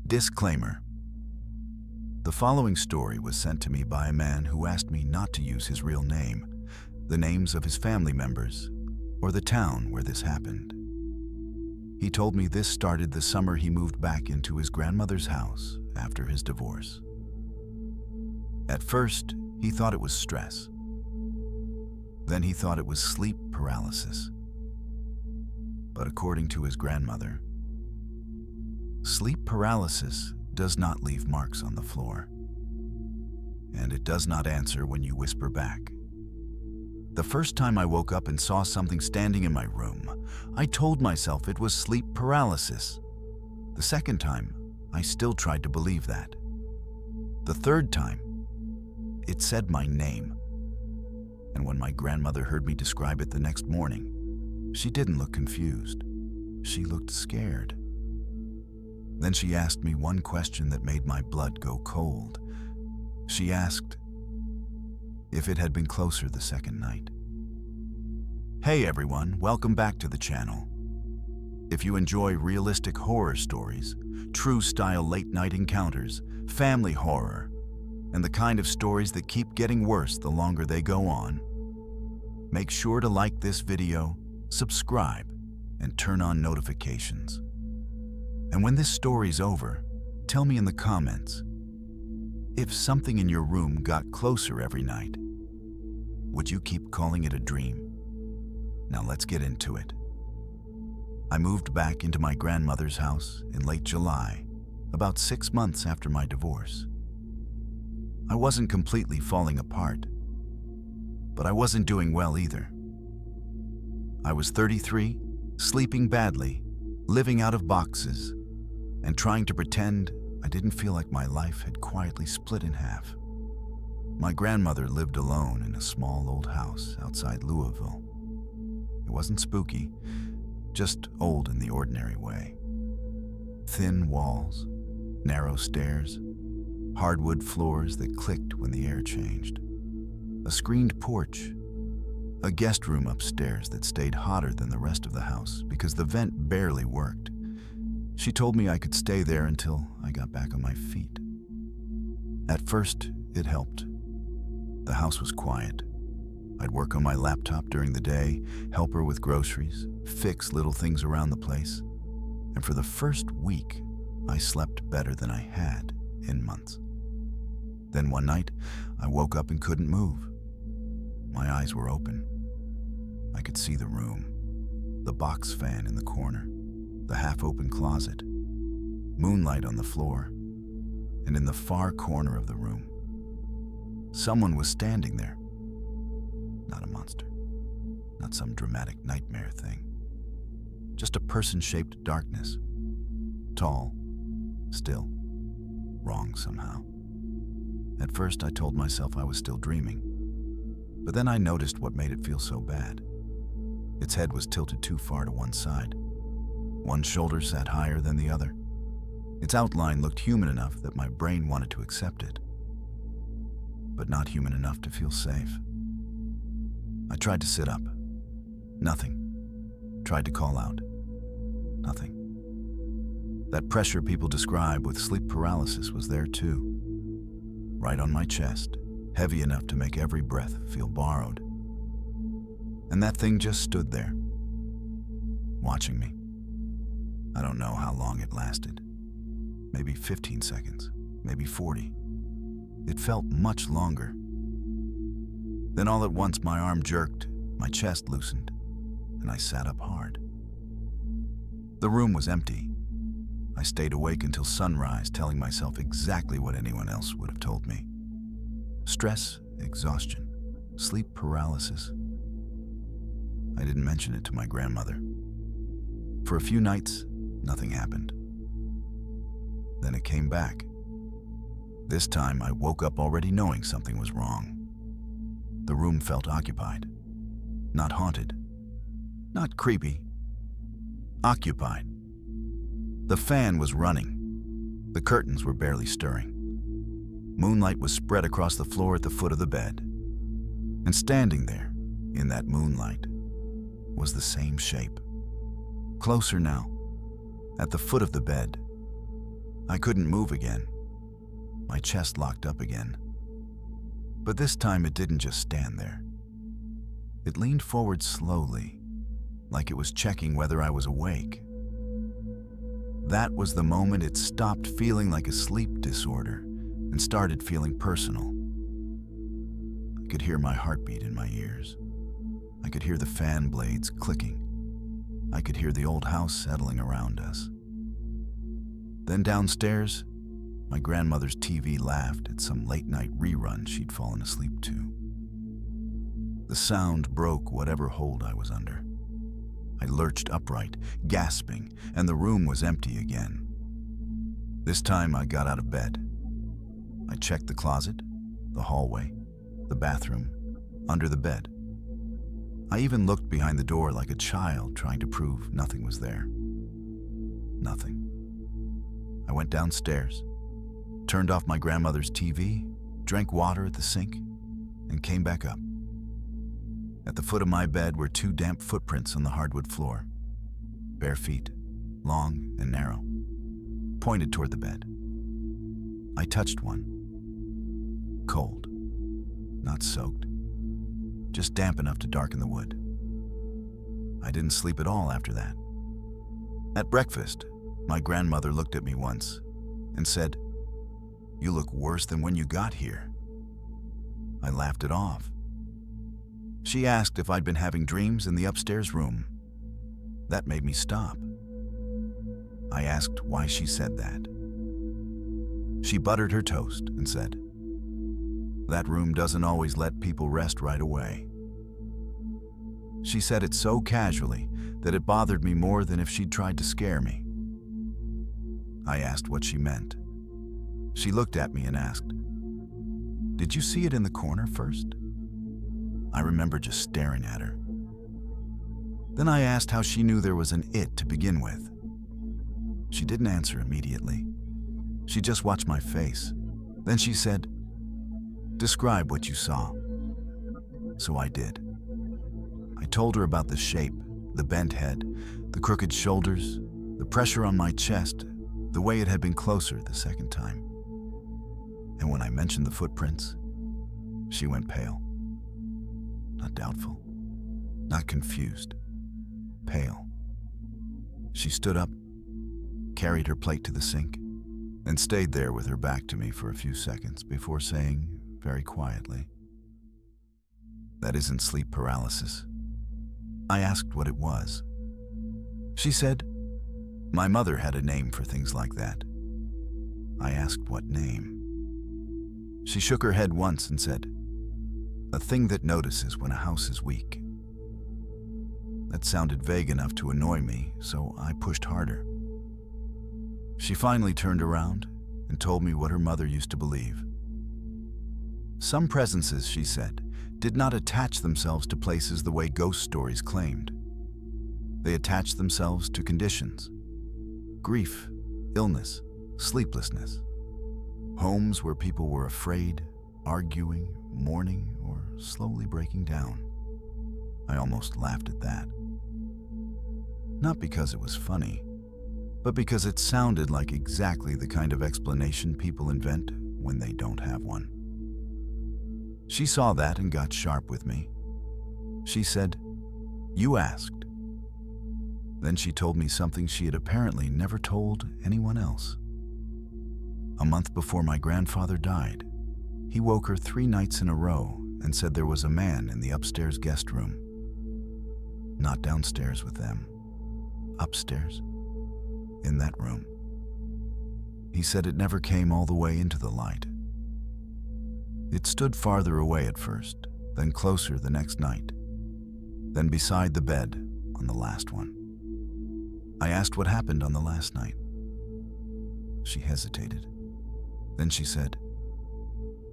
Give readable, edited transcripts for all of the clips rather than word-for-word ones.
Disclaimer. The following story was sent to me by a man who asked me not to use his real name, the names of his family members, or the town where this happened. He told me this started the summer he moved back into his grandmother's house after his divorce. At first, he thought it was stress. Then he thought it was sleep paralysis. But according to his grandmother, sleep paralysis does not leave marks on the floor, and it does not answer when you whisper back. The first time I woke up and saw something standing in my room, I told myself it was sleep paralysis. The second time, I still tried to believe that. The third time, it said my name. And when my grandmother heard me describe it the next morning, she didn't look confused. She looked scared. Then she asked me one question that made my blood go cold. She asked if it had been closer the second night. Hey everyone, welcome back to the channel. If you enjoy realistic horror stories, true-style late-night encounters, family horror, and the kind of stories that keep getting worse the longer they go on, make sure to like this video, subscribe, and turn on notifications. And when this story's over, tell me in the comments, if something in your room got closer every night, would you keep calling it a dream? Now let's get into it. I moved back into my grandmother's house in late July, about 6 months after my divorce. I wasn't completely falling apart, but I wasn't doing well either. I was 33, sleeping badly, living out of boxes, and trying to pretend I didn't feel like my life had quietly split in half. My grandmother lived alone in a small old house outside Louisville. It wasn't spooky, just old in the ordinary way. Thin walls, narrow stairs, hardwood floors that clicked when the air changed. A screened porch, a guest room upstairs that stayed hotter than the rest of the house because the vent barely worked. She told me I could stay there until I got back on my feet. At first, it helped. The house was quiet. I'd work on my laptop during the day, help her with groceries, fix little things around the place. And for the first week, I slept better than I had in months. Then one night, I woke up and couldn't move. My eyes were open. I could see the room, the box fan in the corner, the half-open closet, moonlight on the floor, and in the far corner of the room, someone was standing there. Not a monster, not some dramatic nightmare thing. Just a person-shaped darkness. Tall, still, wrong somehow. At first, I told myself I was still dreaming, but then I noticed what made it feel so bad. Its head was tilted too far to one side. One shoulder sat higher than the other. Its outline looked human enough that my brain wanted to accept it, but not human enough to feel safe. I tried to sit up. Nothing. Tried to call out. Nothing. That pressure people describe with sleep paralysis was there too. Right on my chest, heavy enough to make every breath feel borrowed. And that thing just stood there, watching me. I don't know how long it lasted. Maybe 15 seconds, maybe 40. It felt much longer. Then all at once my arm jerked, my chest loosened, and I sat up hard. The room was empty. I stayed awake until sunrise, telling myself exactly what anyone else would have told me. Stress, exhaustion, sleep paralysis. I didn't mention it to my grandmother. For a few nights, nothing happened. Then it came back. This time I woke up already knowing something was wrong. The room felt occupied. Not haunted. Not creepy. Occupied. The fan was running. The curtains were barely stirring. Moonlight was spread across the floor at the foot of the bed. And standing there, in that moonlight, was the same shape. Closer now, at the foot of the bed, I couldn't move again. My chest locked up again. But this time it didn't just stand there. It leaned forward slowly, like it was checking whether I was awake. That was the moment it stopped feeling like a sleep disorder and started feeling personal. I could hear my heartbeat in my ears. I could hear the fan blades clicking. I could hear the old house settling around us. Then downstairs, my grandmother's TV laughed at some late-night rerun she'd fallen asleep to. The sound broke whatever hold I was under. I lurched upright, gasping, and the room was empty again. This time I got out of bed. I checked the closet, the hallway, the bathroom, under the bed. I even looked behind the door like a child trying to prove nothing was there. Nothing. I went downstairs, turned off my grandmother's TV, drank water at the sink, and came back up. At the foot of my bed were 2 damp footprints on the hardwood floor. Bare feet, long and narrow, pointed toward the bed. I touched one. Cold, not soaked, just damp enough to darken the wood. I didn't sleep at all after that. At breakfast, my grandmother looked at me once and said, "You look worse than when you got here." I laughed it off. She asked if I'd been having dreams in the upstairs room. That made me stop. I asked why she said that. She buttered her toast and said, "That room doesn't always let people rest right away." She said it so casually that it bothered me more than if she'd tried to scare me. I asked what she meant. She looked at me and asked, "Did you see it in the corner first?" I remember just staring at her. Then I asked how she knew there was an it to begin with. She didn't answer immediately. She just watched my face. Then she said, "Describe what you saw." So I did. I told her about the shape, the bent head, the crooked shoulders, the pressure on my chest, the way it had been closer the second time. And when I mentioned the footprints, she went pale. Not doubtful, not confused, pale. She stood up, carried her plate to the sink, and stayed there with her back to me for a few seconds before saying, very quietly, "That isn't sleep paralysis." I asked what it was. She said, "My mother had a name for things like that." I asked what name. She shook her head once and said, "A thing that notices when a house is weak." That sounded vague enough to annoy me, so I pushed harder. She finally turned around and told me what her mother used to believe. Some presences, she said, did not attach themselves to places the way ghost stories claimed. They attached themselves to conditions: grief, illness, sleeplessness. Homes where people were afraid, arguing, mourning, or slowly breaking down. I almost laughed at that. Not because it was funny, but because it sounded like exactly the kind of explanation people invent when they don't have one. She saw that and got sharp with me. She said, "You asked." Then she told me something she had apparently never told anyone else. A month before my grandfather died, he woke her 3 nights in a row and said there was a man in the upstairs guest room. Not downstairs with them. Upstairs. In that room. He said it never came all the way into the light. It stood farther away at first, then closer the next night, then beside the bed on the last one. I asked what happened on the last night. She hesitated. Then she said,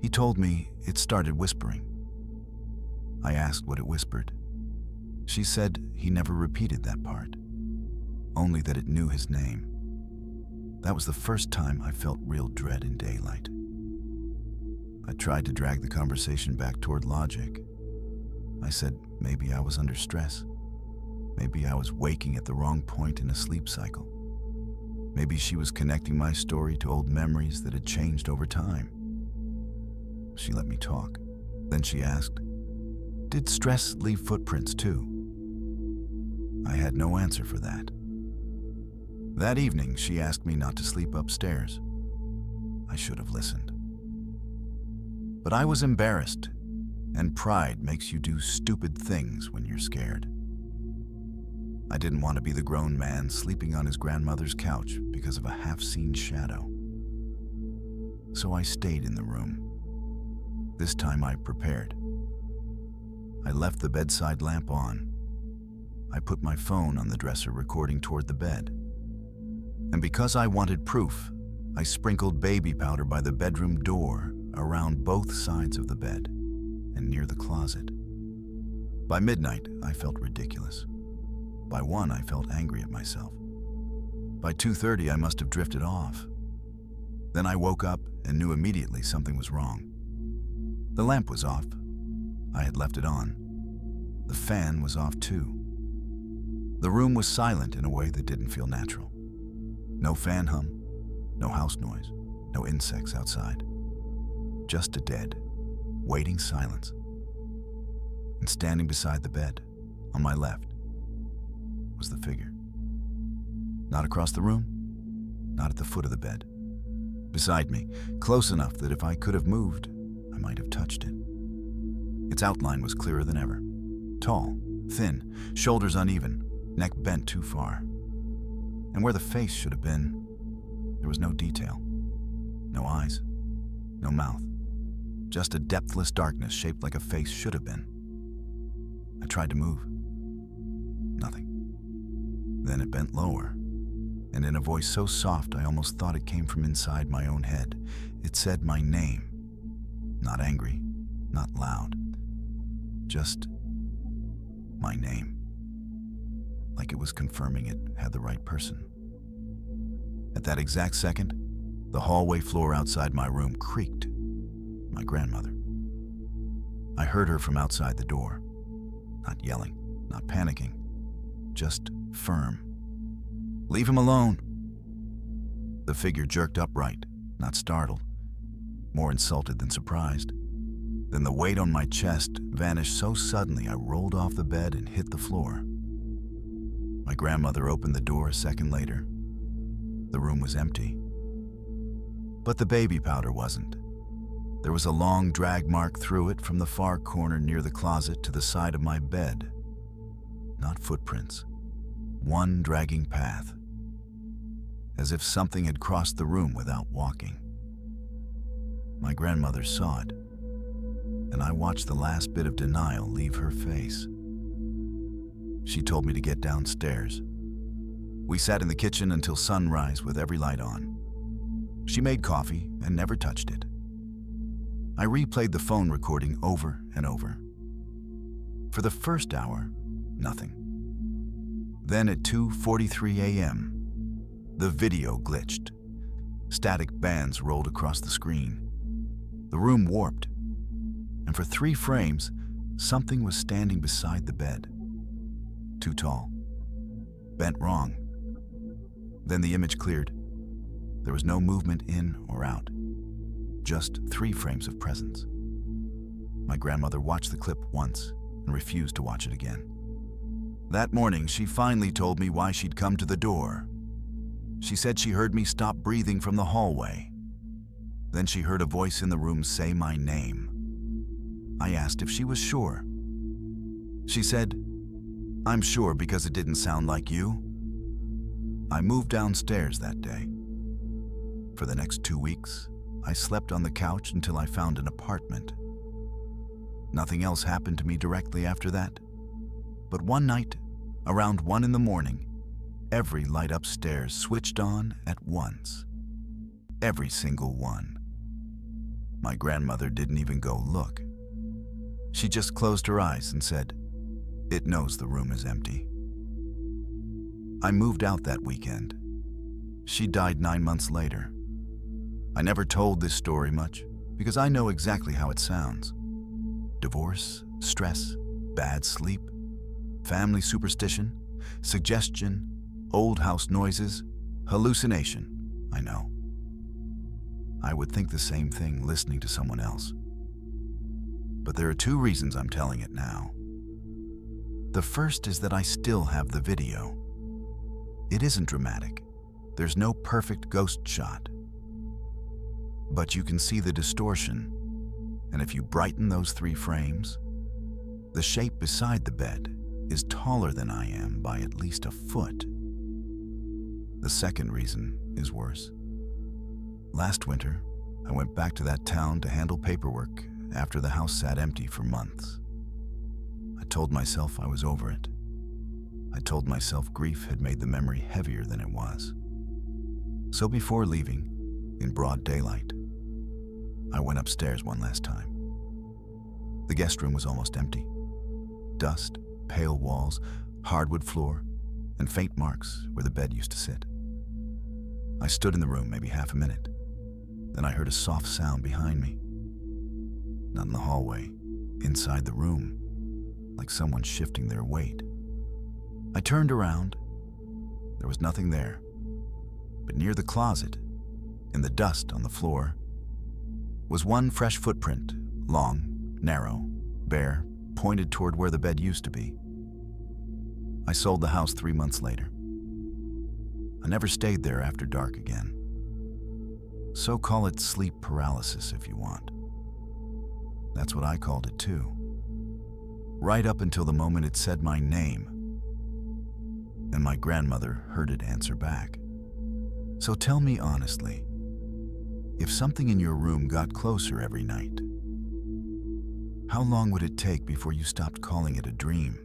"He told me it started whispering." I asked what it whispered. She said he never repeated that part, only that it knew his name. That was the first time I felt real dread in daylight. I tried to drag the conversation back toward logic. I said maybe I was under stress. Maybe I was waking at the wrong point in a sleep cycle. Maybe she was connecting my story to old memories that had changed over time. She let me talk. Then she asked, "Did stress leave footprints too?" I had no answer for that. That evening, she asked me not to sleep upstairs. I should have listened. But I was embarrassed, and pride makes you do stupid things when you're scared. I didn't want to be the grown man sleeping on his grandmother's couch because of a half-seen shadow. So I stayed in the room. This time I prepared. I left the bedside lamp on. I put my phone on the dresser recording toward the bed. And because I wanted proof, I sprinkled baby powder by the bedroom door around both sides of the bed and near the closet. By midnight, I felt ridiculous. By 1, I felt angry at myself. By 2:30, I must have drifted off. Then I woke up and knew immediately something was wrong. The lamp was off. I had left it on. The fan was off too. The room was silent in a way that didn't feel natural. No fan hum, no house noise, no insects outside. Just a dead, waiting silence. And standing beside the bed, on my left, was the figure. Not across the room, not at the foot of the bed. Beside me, close enough that if I could have moved, I might have touched it. Its outline was clearer than ever. Tall, thin, shoulders uneven, neck bent too far. And where the face should have been, there was no detail. No eyes, no mouth. Just a depthless darkness shaped like a face should have been. I tried to move. Nothing. Then it bent lower, and in a voice so soft I almost thought it came from inside my own head, it said my name. Not angry, not loud. Just my name. Like it was confirming it had the right person. At that exact second, the hallway floor outside my room creaked. My grandmother. I heard her from outside the door. Not yelling, not panicking, just firm. "Leave him alone." The figure jerked upright, not startled, more insulted than surprised. Then the weight on my chest vanished so suddenly I rolled off the bed and hit the floor. My grandmother opened the door a second later. The room was empty. But the baby powder wasn't. There was a long drag mark through it from the far corner near the closet to the side of my bed. Not footprints. One dragging path. As if something had crossed the room without walking. My grandmother saw it, and I watched the last bit of denial leave her face. She told me to get downstairs. We sat in the kitchen until sunrise with every light on. She made coffee and never touched it. I replayed the phone recording over and over. For the first hour, nothing. Then at 2:43 a.m., the video glitched. Static bands rolled across the screen. The room warped, and for 3 frames, something was standing beside the bed. Too tall. Bent wrong. Then the image cleared. There was no movement in or out. Just 3 frames of presence. My grandmother watched the clip once and refused to watch it again. That morning, she finally told me why she'd come to the door. She said she heard me stop breathing from the hallway. Then she heard a voice in the room say my name. I asked if she was sure. She said, "I'm sure because it didn't sound like you." I moved downstairs that day. For the next 2 weeks, I slept on the couch until I found an apartment. Nothing else happened to me directly after that. But one night, around 1 in the morning, every light upstairs switched on at once. Every single one. My grandmother didn't even go look. She just closed her eyes and said, "It knows the room is empty." I moved out that weekend. She died 9 months later. I never told this story much because I know exactly how it sounds. Divorce, stress, bad sleep, family superstition, suggestion, old house noises, Hallucination, I know. I would think the same thing listening to someone else. But there are two reasons I'm telling it now. The first is that I still have the video. It isn't dramatic. There's no perfect ghost shot. But you can see the distortion, and if you brighten those 3 frames, the shape beside the bed is taller than I am by at least a foot. The second reason is worse. Last winter, I went back to that town to handle paperwork after the house sat empty for months. I told myself I was over it. I told myself grief had made the memory heavier than it was. So before leaving, in broad daylight, I went upstairs one last time. The guest room was almost empty. Dust, pale walls, hardwood floor, and faint marks where the bed used to sit. I stood in the room maybe half a minute. Then I heard a soft sound behind me. Not in the hallway, inside the room, like someone shifting their weight. I turned around. There was nothing there. But near the closet, in the dust on the floor, was one fresh footprint, long, narrow, bare, pointed toward where the bed used to be. I sold the house 3 months later. I never stayed there after dark again. So call it sleep paralysis if you want. That's what I called it too. Right up until the moment it said my name, and my grandmother heard it answer back. So tell me honestly, if something in your room got closer every night, how long would it take before you stopped calling it a dream?